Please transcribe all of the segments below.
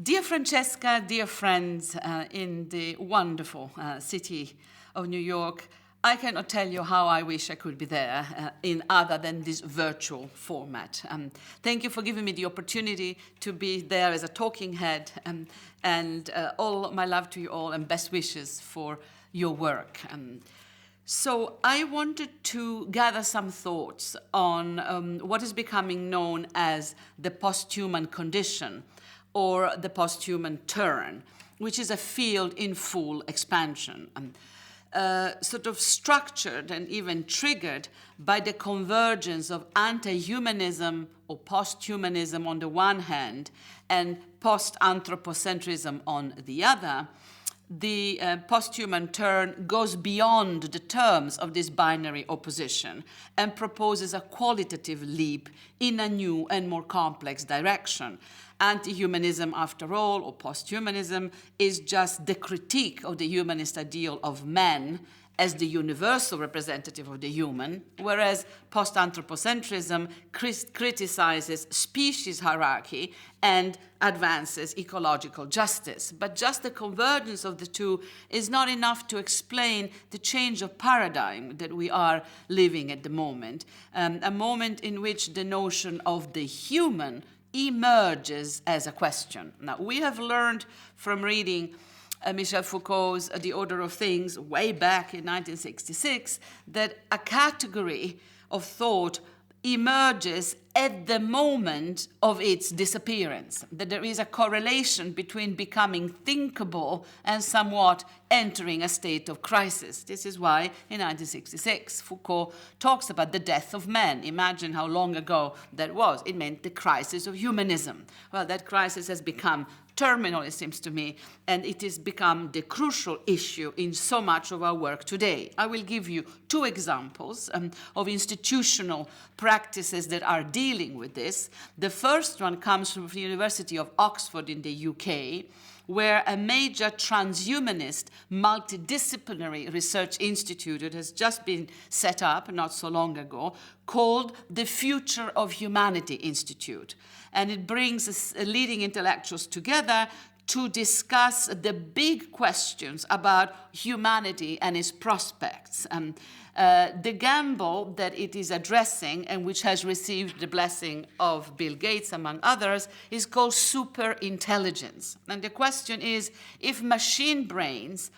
Dear Francesca, dear friends in the wonderful city of New York, I cannot tell you how I wish I could be there in other than this virtual format. Thank you for giving me the opportunity to be there as a talking head, and all my love to you all and best wishes for your work. So I wanted to gather some thoughts on what is becoming known as the posthuman condition, or the posthuman turn, which is a field in full expansion, sort of structured and even triggered by the convergence of anti-humanism or posthumanism on the one hand and post-anthropocentrism on the other. The posthuman turn goes beyond the terms of this binary opposition and proposes a qualitative leap in a new and more complex direction. Anti-humanism, after all, or posthumanism, is just the critique of the humanist ideal of man as the universal representative of the human, whereas post-anthropocentrism criticizes species hierarchy and advances ecological justice. But just the convergence of the two is not enough to explain the change of paradigm that we are living at the moment, a moment in which the notion of the human emerges as a question. Now, we have learned from reading Michel Foucault's The Order of Things way back in 1966 that a category of thought emerges at the moment of its disappearance, that there is a correlation between becoming thinkable and somewhat entering a state of crisis. This is why in 1966 Foucault talks about the death of man. Imagine how long ago that was. It meant the crisis of humanism. Well, that crisis has become terminal, it seems to me, and it has become the crucial issue in so much of our work today. I will give you two examples of institutional practices that are dealing with this. The first one comes from the University of Oxford in the UK, where a major transhumanist multidisciplinary research institute that has just been set up not so long ago, called the Future of Humanity Institute. And it brings leading intellectuals together to discuss the big questions about humanity and its prospects. The gamble that it is addressing, and which has received the blessing of Bill Gates, among others, is called superintelligence. And the question is, if machine brains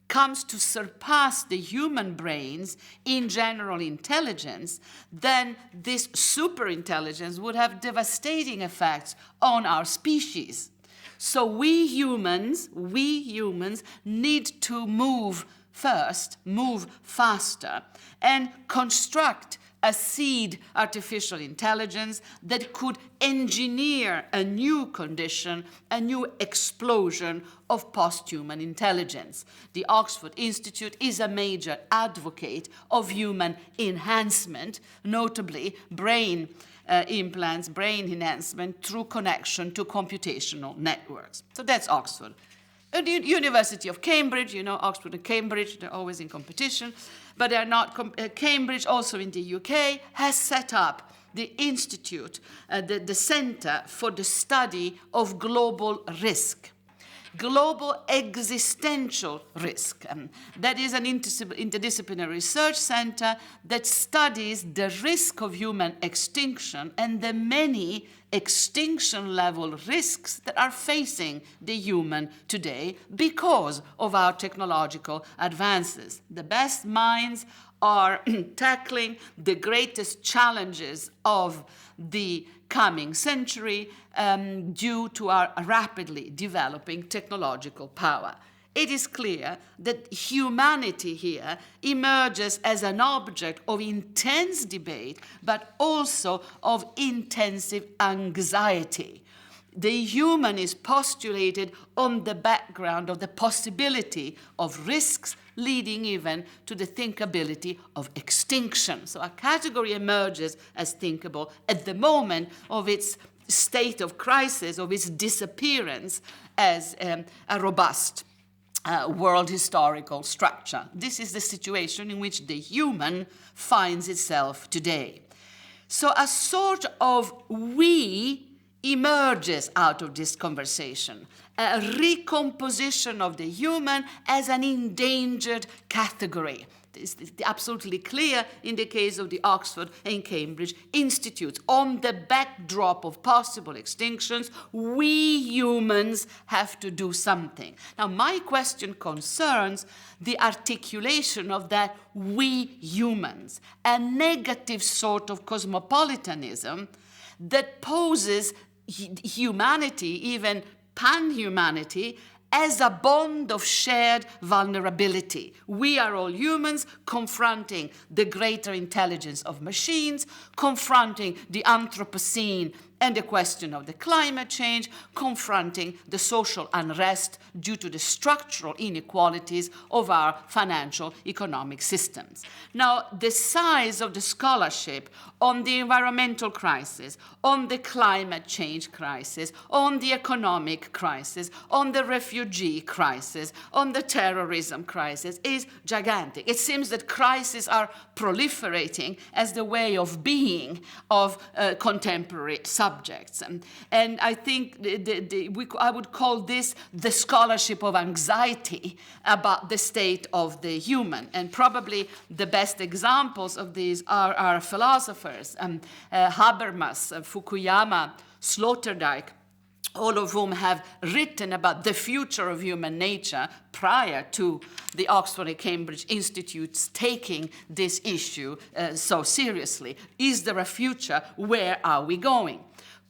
comes to surpass the human brains in general intelligence, then this superintelligence would have devastating effects on our species. So we humans need to move first, move faster, and construct a seed artificial intelligence that could engineer a new condition, a new explosion of posthuman intelligence. The Oxford Institute is a major advocate of human enhancement, notably brain implants, brain enhancement through connection to computational networks. So that's Oxford. At the University of Cambridge, you know, Oxford and Cambridge, they're always in competition, but they're not. Cambridge, also in the UK, has set up the institute, the Center for the Study of Global Risk. Global existential risk. That is an interdisciplinary research center that studies the risk of human extinction and the many extinction-level risks that are facing the human today because of our technological advances. The best minds are tackling the greatest challenges of the coming century due to our rapidly developing technological power. It is clear that humanity here emerges as an object of intense debate, but also of intensive anxiety. The human is postulated on the background of the possibility of risks leading even to the thinkability of extinction. So a category emerges as thinkable at the moment of its state of crisis, of its disappearance as a robust world historical structure. This is the situation in which the human finds itself today. So a sort of we emerges out of this conversation. A recomposition of the human as an endangered category. It's absolutely clear in the case of the Oxford and Cambridge Institutes. On the backdrop of possible extinctions, we humans have to do something. Now, my question concerns the articulation of that we humans, a negative sort of cosmopolitanism that poses humanity, even pan-humanity, as a bond of shared vulnerability. We are all humans confronting the greater intelligence of machines, confronting the Anthropocene and the question of the climate change, confronting the social unrest due to the structural inequalities of our financial economic systems. Now, the size of the scholarship on the environmental crisis, on the climate change crisis, on the economic crisis, on the refugee crisis, on the terrorism crisis is gigantic. It seems that crises are proliferating as the way of being of contemporary subjects. And I think I would call this the scholarship of anxiety about the state of the human. And probably the best examples of these are our philosophers, Habermas, Fukuyama, Sloterdijk, all of whom have written about the future of human nature prior to the Oxford and Cambridge Institutes taking this issue so seriously. Is there a future? Where are we going?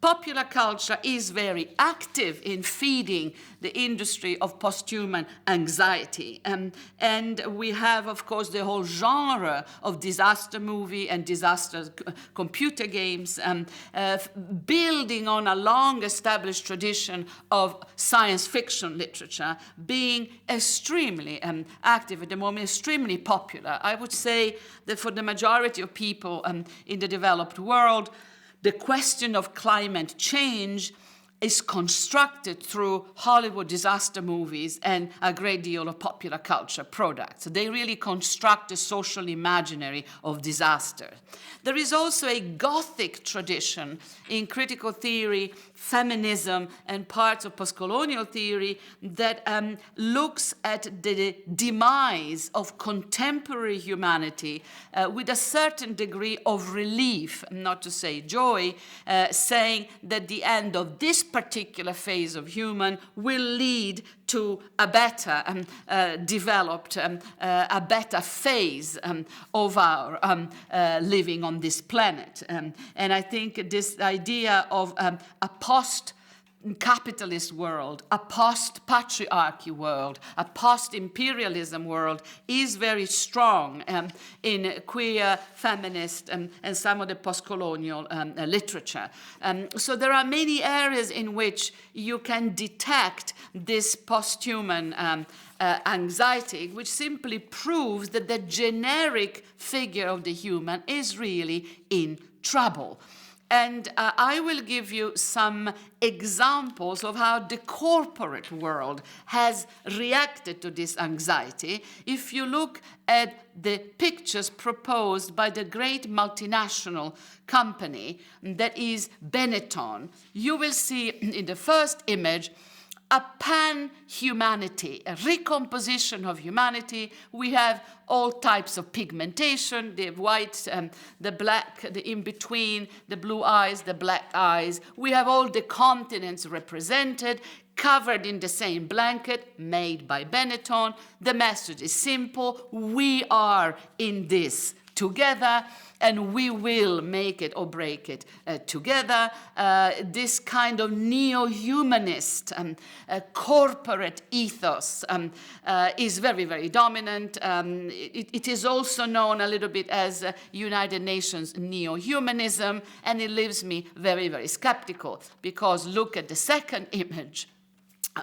Popular culture is very active in feeding the industry of posthuman anxiety. And we have, of course, the whole genre of disaster movie and disaster computer games, building on a long-established tradition of science fiction literature, being extremely active at the moment, extremely popular. I would say that for the majority of people in the developed world, the question of climate change is constructed through Hollywood disaster movies and a great deal of popular culture products. They really construct the social imaginary of disaster. There is also a Gothic tradition in critical theory, feminism, and parts of postcolonial theory that looks at the demise of contemporary humanity with a certain degree of relief, not to say joy, saying that the end of this particular phase of human will lead to a better developed, a better phase of our living on this planet. And I think this idea of a post-capitalist world, a post-patriarchy world, a post-imperialism world is very strong in queer, feminist, and some of the post-colonial literature. So there are many areas in which you can detect this posthuman anxiety, which simply proves that the generic figure of the human is really in trouble. And I will give you some examples of how the corporate world has reacted to this anxiety. If you look at the pictures proposed by the great multinational company that is Benetton, you will see in the first image a pan-humanity, a recomposition of humanity. We have all types of pigmentation, the white, the black, the in-between, the blue eyes, the black eyes. We have all the continents represented, covered in the same blanket, made by Benetton. The message is simple: we are in this together, and we will make it or break it together. This kind of neo-humanist corporate ethos is very, very dominant. It is also known a little bit as United Nations neo-humanism, and it leaves me very, very skeptical, because look at the second image.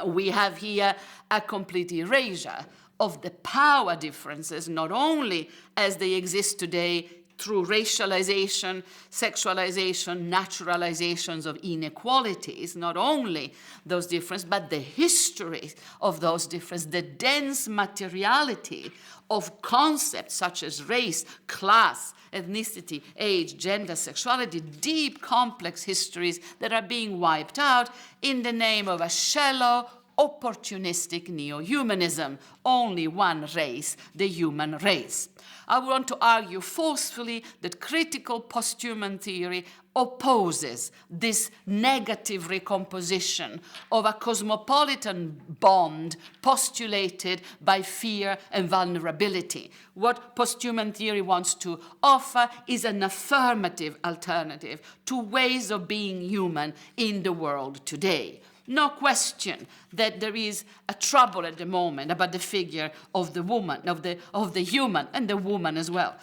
We have here a complete erasure of the power differences, not only as they exist today through racialization, sexualization, naturalizations of inequalities, not only those differences, but the history of those differences, the dense materiality of concepts such as race, class, ethnicity, age, gender, sexuality, deep, complex histories that are being wiped out in the name of a shallow, opportunistic neo-humanism, only one race, the human race. I want to argue forcefully that critical posthuman theory opposes this negative recomposition of a cosmopolitan bond postulated by fear and vulnerability. What posthuman theory wants to offer is an affirmative alternative to ways of being human in the world today. No question that there is a trouble at the moment about the figure of the woman, of the human, and the woman as well.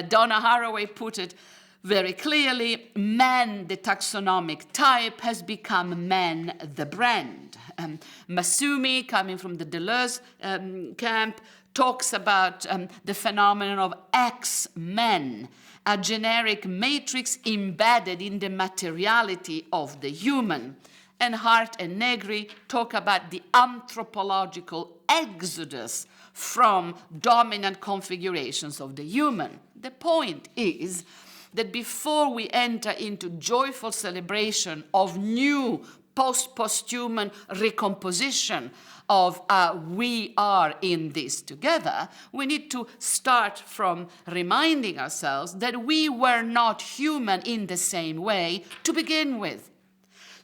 Donna Haraway put it very clearly: man, the taxonomic type, has become man, the brand. Masumi, coming from the Deleuze camp, talks about the phenomenon of X-men, a generic matrix embedded in the materiality of the human. And Hart and Negri talk about the anthropological exodus from dominant configurations of the human. The point is that before we enter into joyful celebration of new post-posthuman recomposition of we are in this together, we need to start from reminding ourselves that we were not human in the same way to begin with.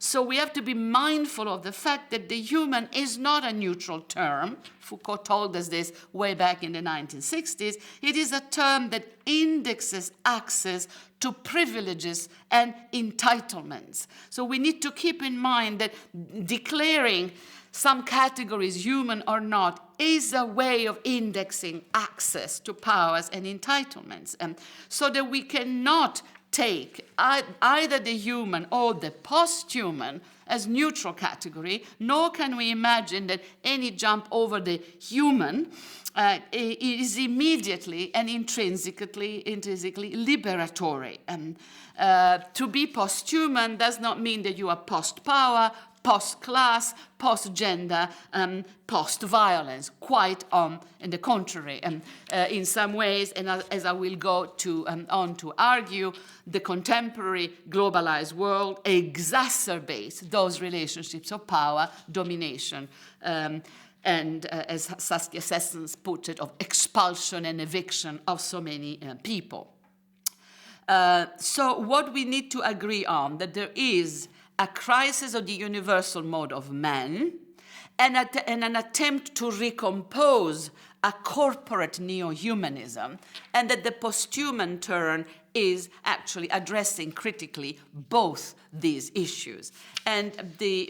So we have to be mindful of the fact that the human is not a neutral term. Foucault told us this way back in the 1960s. It is a term that indexes access to privileges and entitlements. So we need to keep in mind that declaring some categories human or not is a way of indexing access to powers and entitlements, so that we cannot take either the human or the post-human as neutral category, nor can we imagine that any jump over the human is immediately and intrinsically liberatory. To be post-human does not mean that you are post-power, post-class, post-gender, post-violence, quite on the contrary. In some ways, and as I will go on to argue, the contemporary globalized world exacerbates those relationships of power, domination, and as Saskia Sessens put it, of expulsion and eviction of so many people. So what we need to agree on, that there is a crisis of the universal mode of man, and an attempt to recompose a corporate neo-humanism, and that the posthuman turn is actually addressing critically both these issues. And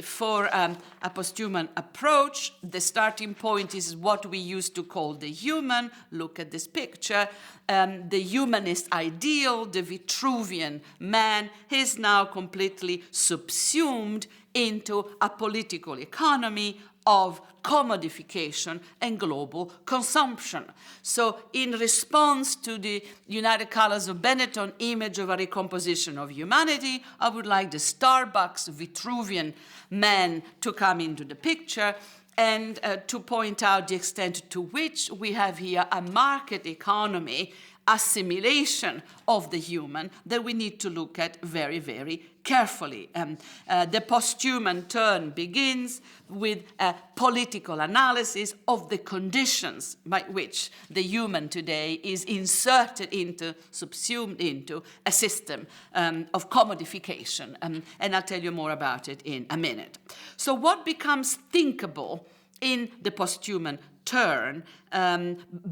for a posthuman approach, the starting point is what we used to call the human. Look at this picture. The humanist ideal, the Vitruvian man, is now completely subsumed into a political economy of commodification and global consumption. So in response to the United Colors of Benetton image of a recomposition of humanity, I would like the Starbucks Vitruvian man to come into the picture and to point out the extent to which we have here a market economy assimilation of the human that we need to look at very, very carefully. The posthuman turn begins with a political analysis of the conditions by which the human today is inserted into, subsumed into a system of commodification. And I'll tell you more about it in a minute. So what becomes thinkable in the posthuman turn,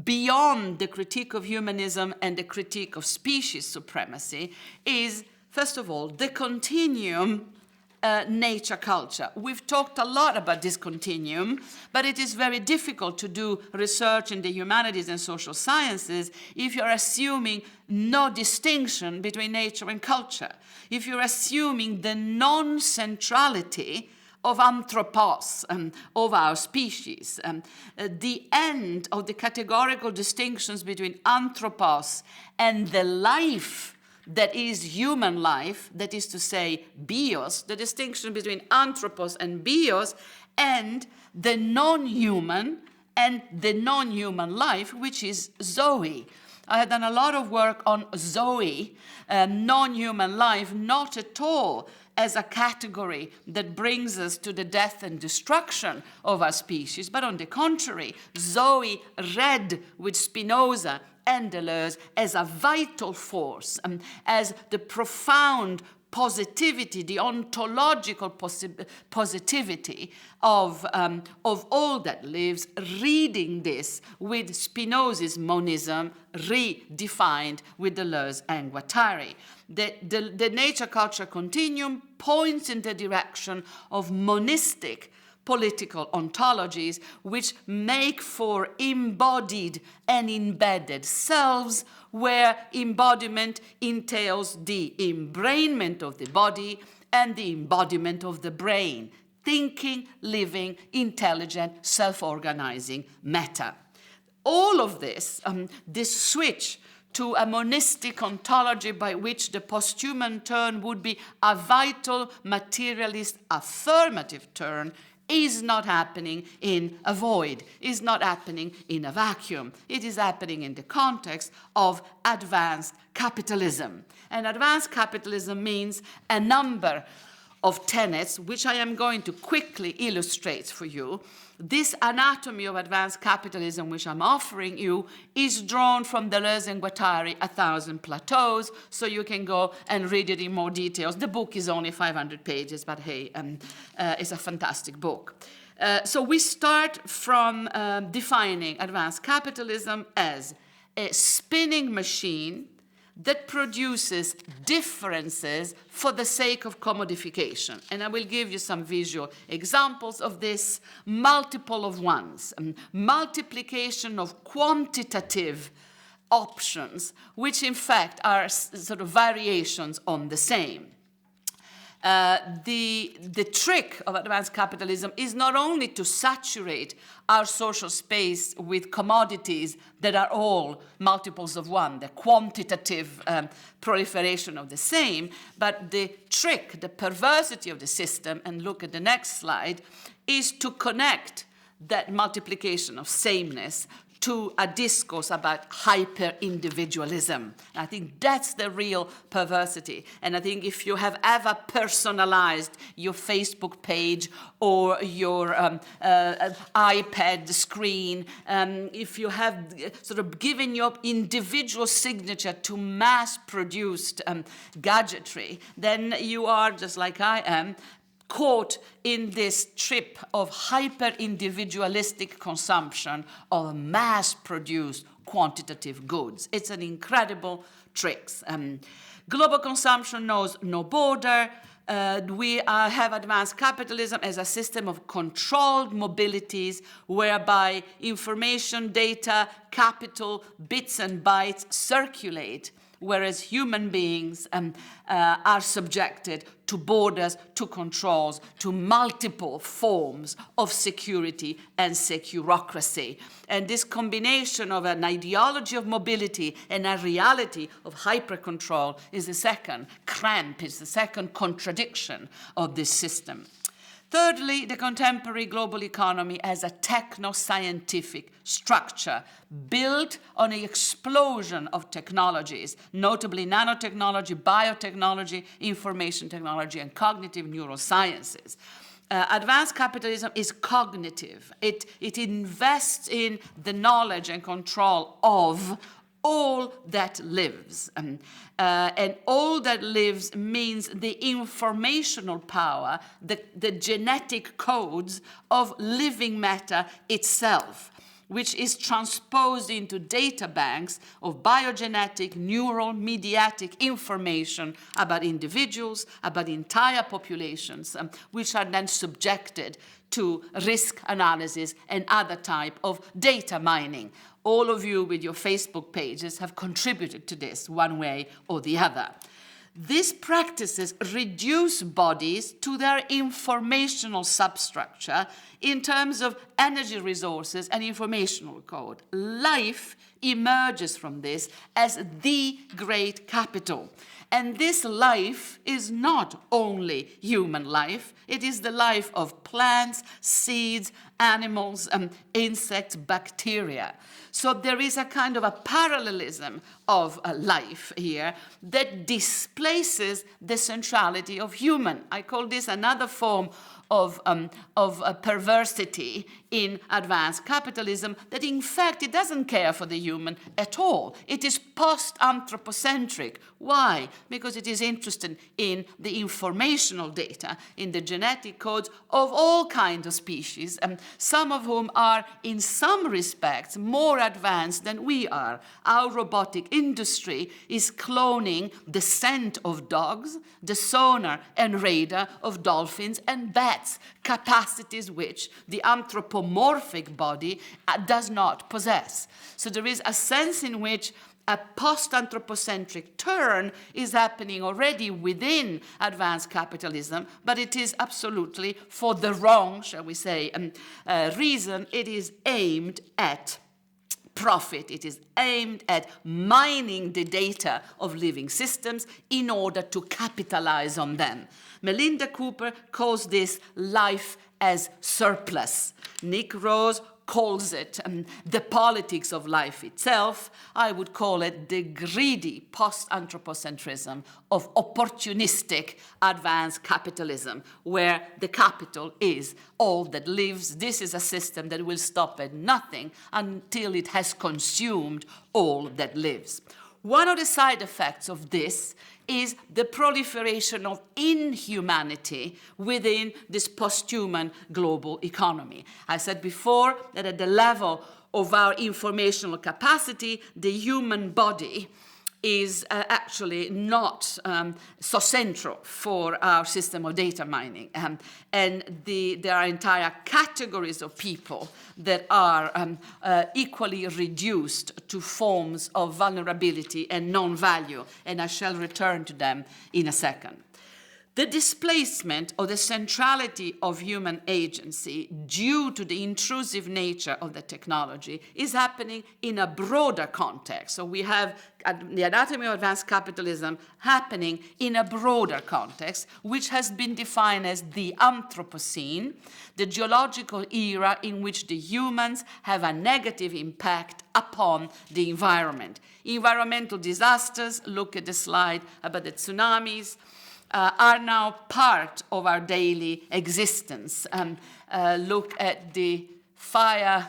beyond the critique of humanism and the critique of species supremacy, is, first of all, the continuum nature-culture. We've talked a lot about this continuum, but it is very difficult to do research in the humanities and social sciences if you're assuming no distinction between nature and culture, if you're assuming the non-centrality of anthropos, of our species, the end of the categorical distinctions between anthropos and the life that is human life, that is to say bios, the distinction between anthropos and bios, and the non-human and the non-human life, which is zoe. I have done a lot of work on zoe, non-human life, not at all as a category that brings us to the death and destruction of our species, but on the contrary, zoe read with Spinoza and Deleuze as a vital force, as the profound positivity, the ontological positivity of all that lives, reading this with Spinoza's monism redefined with Deleuze and Guattari. The nature-culture continuum points in the direction of monistic political ontologies which make for embodied and embedded selves, where embodiment entails the embrainment of the body and the embodiment of the brain, thinking, living, intelligent, self-organizing matter. All of this, this switch to a monistic ontology by which the posthuman turn would be a vital, materialist, affirmative turn, is not happening in a void, is not happening in a vacuum. It is happening in the context of advanced capitalism. And advanced capitalism means a number of tenets, which I am going to quickly illustrate for you. This anatomy of advanced capitalism, which I'm offering you, is drawn from Deleuze and Guattari, 1,000 Plateaus, so you can go and read it in more details. The book is only 500 pages, but hey, it's a fantastic book. So we start from defining advanced capitalism as a spinning machine that produces differences for the sake of commodification. And I will give you some visual examples of this. Multiple of ones, multiplication of quantitative options, which in fact are sort of variations on the same. The trick of advanced capitalism is not only to saturate our social space with commodities that are all multiples of one, the quantitative proliferation of the same, but the trick, the perversity of the system, and look at the next slide, is to connect that multiplication of sameness to a discourse about hyper-individualism. I think that's the real perversity. And I think if you have ever personalized your Facebook page or your iPad screen, if you have sort of given your individual signature to mass-produced gadgetry, then you are, just like I am, caught in this trip of hyper-individualistic consumption of mass-produced quantitative goods. It's an incredible trick. Global consumption knows no border. We have advanced capitalism as a system of controlled mobilities whereby information, data, capital, bits and bytes circulate, whereas human beings are subjected to borders, to controls, to multiple forms of security and securocracy. And this combination of an ideology of mobility and a reality of hyper-control is the second cramp, is the second contradiction of this system. Thirdly, the contemporary global economy as a techno-scientific structure built on an explosion of technologies, notably nanotechnology, biotechnology, information technology, and cognitive neurosciences. Advanced capitalism is cognitive. It invests in the knowledge and control of all that lives. And all that lives means the informational power, the genetic codes of living matter itself, which is transposed into data banks of biogenetic, neural, mediatic information about individuals, about entire populations, which are then subjected to risk analysis and other type of data mining. All of you with your Facebook pages have contributed to this one way or the other. These practices reduce bodies to their informational substructure in terms of energy resources and informational code. Life emerges from this as the great capital. And this life is not only human life, it is the life of plants, seeds, animals, insects, bacteria. So there is a kind of a parallelism of life here that displaces the centrality of human. I call this another form of perversity in advanced capitalism, that in fact it doesn't care for the human at all. It is post-anthropocentric. Why? Because it is interested in the informational data, in the genetic codes of all kinds of species, some of whom are in some respects more advanced than we are. Our robotic industry is cloning the scent of dogs, the sonar and radar of dolphins and bats, capacities which the anthropomorphic body does not possess. So there is a sense in which a post-anthropocentric turn is happening already within advanced capitalism, but it is absolutely for the wrong, shall we say, reason. It is aimed at profit. It is aimed at mining the data of living systems in order to capitalize on them. Melinda Cooper calls this life as surplus. Nick Rose calls it the politics of life itself. I would call it the greedy post-anthropocentrism of opportunistic advanced capitalism, where the capital is all that lives. This is a system that will stop at nothing until it has consumed all that lives. One of the side effects of this is the proliferation of inhumanity within this posthuman global economy. I said before that at the level of our informational capacity, the human body is actually not so central for our system of data mining. And there are entire categories of people that are equally reduced to forms of vulnerability and non-value, and I shall return to them in a second. The displacement or the centrality of human agency due to the intrusive nature of the technology is happening in a broader context. So we have the anatomy of advanced capitalism happening in a broader context, which has been defined as the Anthropocene, the geological era in which the humans have a negative impact upon the environment. Environmental disasters, look at the slide about the tsunamis, are now part of our daily existence. Look at the fire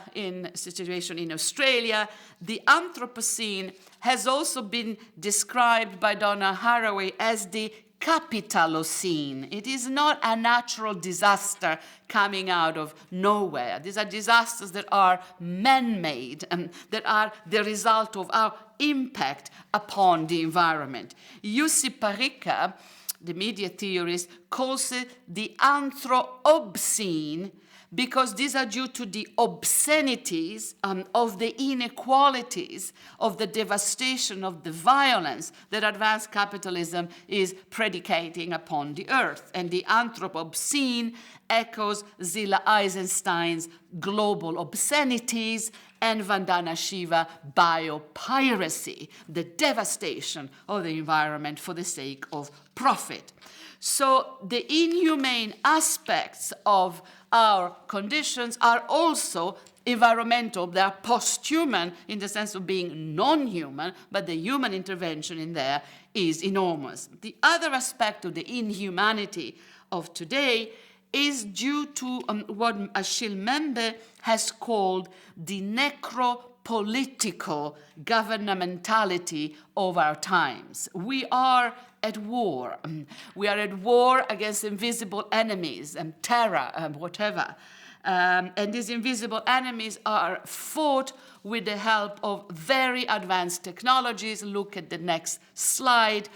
situation in Australia. The Anthropocene has also been described by Donna Haraway as the capitalocene. It is not a natural disaster coming out of nowhere. These are disasters that are man-made and that are the result of our impact upon the environment. Jussi Parikka, the media theorist, calls it the anthropocene because these are due to the obscenities of the inequalities, of the devastation, of the violence that advanced capitalism is predicating upon the earth. And the anthropocene echoes Zilla Eisenstein's global obscenities and Vandana Shiva biopiracy, the devastation of the environment for the sake of profit. So the inhumane aspects of our conditions are also environmental. They are posthuman in the sense of being non-human, but the human intervention in there is enormous. The other aspect of the inhumanity of today is due to what Achille Mbembe has called the necropolitical governmentality of our times. We are at war. We are at war against invisible enemies and terror and whatever. And these invisible enemies are fought with the help of very advanced technologies. Look at the next slide.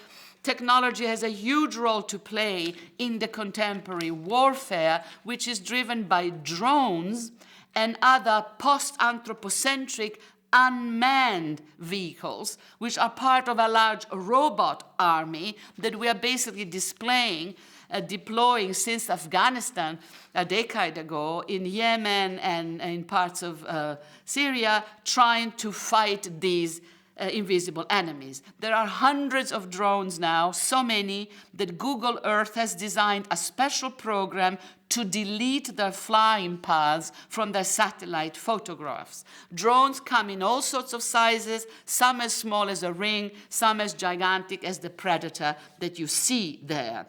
Technology has a huge role to play in the contemporary warfare, which is driven by drones and other post-anthropocentric unmanned vehicles, which are part of a large robot army that we are basically deploying since Afghanistan a decade ago in Yemen and in parts of Syria, trying to fight these invisible enemies. There are hundreds of drones now, so many that Google Earth has designed a special program to delete their flying paths from their satellite photographs. Drones come in all sorts of sizes, some as small as a ring, some as gigantic as the Predator that you see there.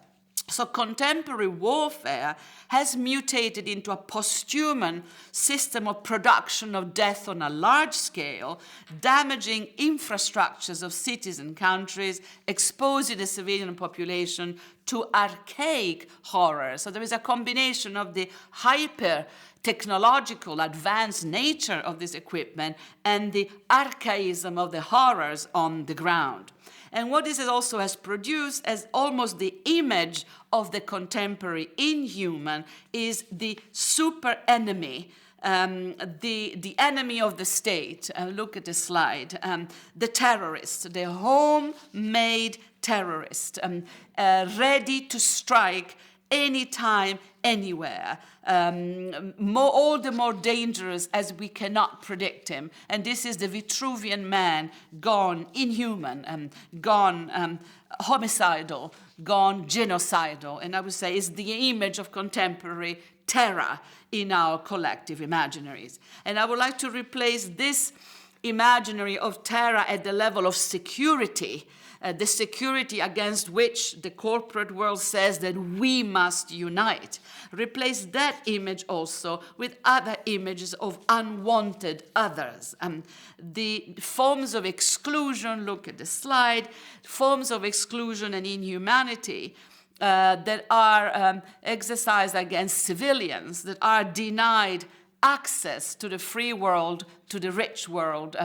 So contemporary warfare has mutated into a posthuman system of production of death on a large scale, damaging infrastructures of cities and countries, exposing the civilian population to archaic horrors. So there is a combination of the hyper-technological advanced nature of this equipment and the archaism of the horrors on the ground. And what this also has produced as almost the image of the contemporary inhuman is the super enemy, the enemy of the state. Look at the slide. The terrorist, the homemade terrorist, ready to strike anytime, anywhere. All the more dangerous as we cannot predict him. And this is the Vitruvian man, gone inhuman, gone homicidal, gone genocidal. And I would say is the image of contemporary terror in our collective imaginaries. And I would like to replace this imaginary of terror at the level of security, the security against which the corporate world says that we must unite. Replace that image also with other images of unwanted others. The forms of exclusion, look at the slide, forms of exclusion and inhumanity that are exercised against civilians, that are denied access to the free world, to the rich world.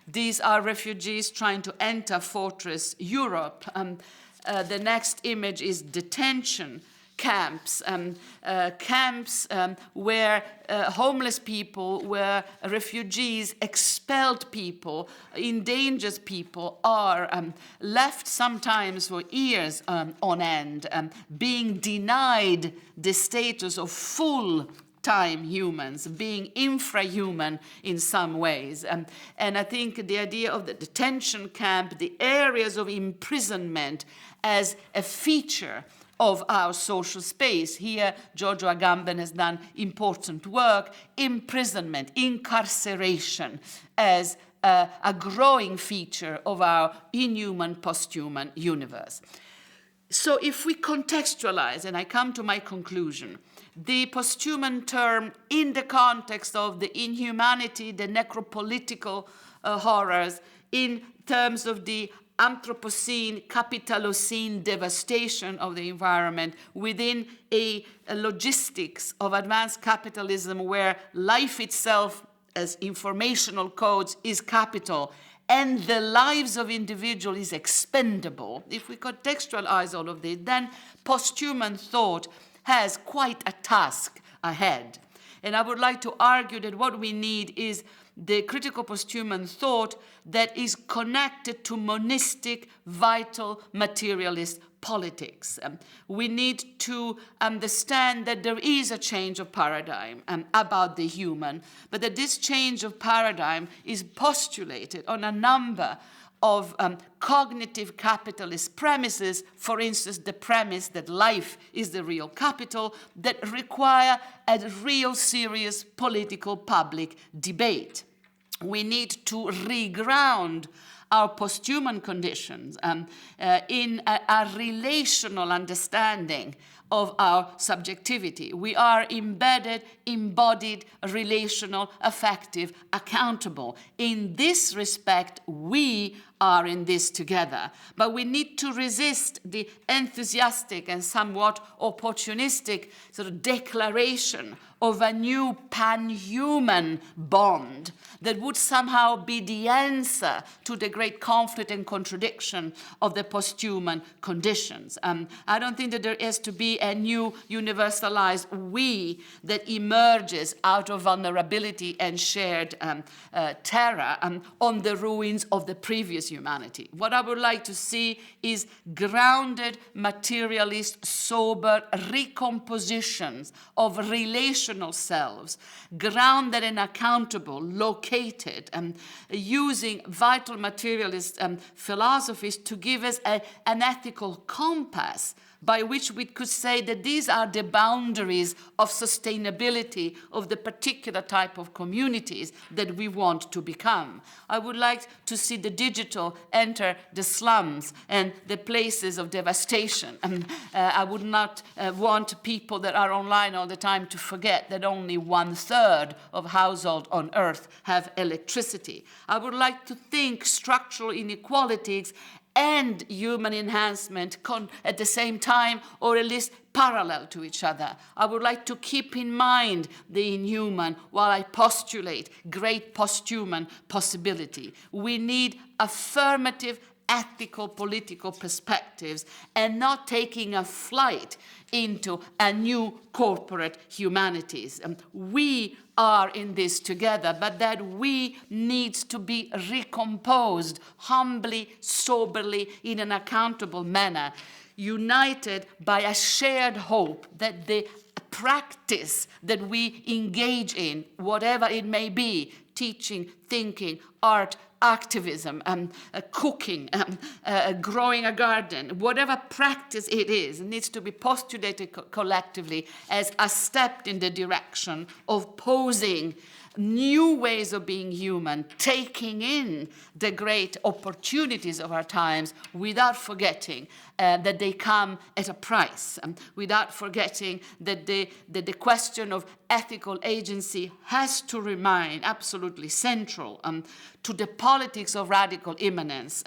These are refugees trying to enter fortress Europe. The next image is detention camps, where homeless people, where refugees, expelled people, endangered people are left sometimes for years on end, being denied the status of full-time humans, being infrahuman in some ways. And I think the idea of the detention camp, the areas of imprisonment as a feature of our social space. Here, Giorgio Agamben has done important work, imprisonment, incarceration as a growing feature of our inhuman, posthuman universe. So if we contextualize, and I come to my conclusion, the posthuman term in the context of the inhumanity, the necropolitical horrors, in terms of the Anthropocene, capitalocene devastation of the environment within a logistics of advanced capitalism where life itself as informational codes is capital and the lives of individuals is expendable. If we contextualize all of this, then posthuman thought has quite a task ahead. And I would like to argue that what we need is the critical posthuman thought that is connected to monistic, vital, materialist politics. We need to understand that there is a change of paradigm about the human, but that this change of paradigm is postulated on a number of cognitive capitalist premises, for instance, the premise that life is the real capital, that require a real serious political public debate. We need to reground our posthuman conditions in a relational understanding of our subjectivity. We are embedded, embodied, relational, affective, accountable. In this respect, we are in this together. But we need to resist the enthusiastic and somewhat opportunistic sort of declaration of a new pan-human bond that would somehow be the answer to the great conflict and contradiction of the posthuman conditions. I don't think that there has to be be a new universalized we that emerges out of vulnerability and shared terror on the ruins of the previous humanity. What I would like to see is grounded, materialist, sober recompositions of relational selves, grounded and accountable, located, using vital materialist philosophies to give us an ethical compass by which we could say that these are the boundaries of sustainability of the particular type of communities that we want to become. I would like to see the digital enter the slums and the places of devastation. I would not want people that are online all the time to forget that only 1/3 of households on Earth have electricity. I would like to think structural inequalities and human enhancement at the same time, or at least parallel to each other. I would like to keep in mind the inhuman while I postulate great posthuman possibility. We need affirmative ethical political perspectives and not taking a flight into a new corporate humanities. We are in this together, but that we needs to be recomposed humbly, soberly, in an accountable manner, united by a shared hope that the practice that we engage in, whatever it may be, teaching, thinking, art, activism, cooking, growing a garden, whatever practice it is, needs to be postulated collectively as a step in the direction of posing new ways of being human, taking in the great opportunities of our times without forgetting that they come at a price, without forgetting that the question of ethical agency has to remain absolutely central to the politics of radical immanence,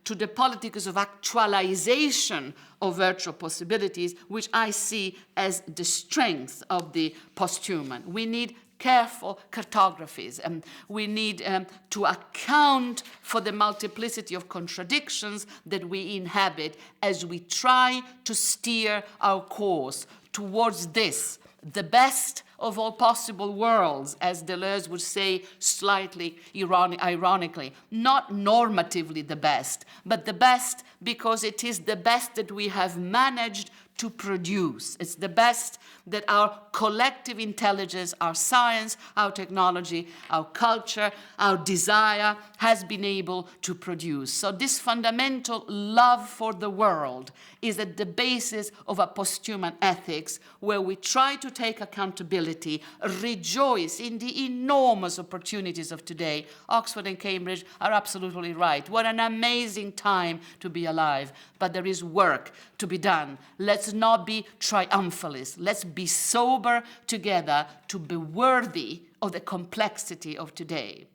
to the politics of actualization of virtual possibilities, which I see as the strength of the posthuman. We need careful cartographies. We need to account for the multiplicity of contradictions that we inhabit as we try to steer our course towards this, the best of all possible worlds, as Deleuze would say slightly ironically, not normatively the best, but the best because it is the best that we have managed to produce. It's the best that our collective intelligence, our science, our technology, our culture, our desire has been able to produce. So this fundamental love for the world is at the basis of a posthuman ethics where we try to take accountability, rejoice in the enormous opportunities of today. Oxford and Cambridge are absolutely right. What an amazing time to be alive. But there is work to be done. Let's not be triumphalists. Let's be sober together to be worthy of the complexity of today.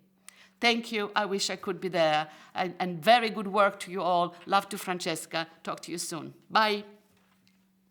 Thank you. I wish I could be there. And very good work to you all. Love to Francesca. Talk to you soon. Bye.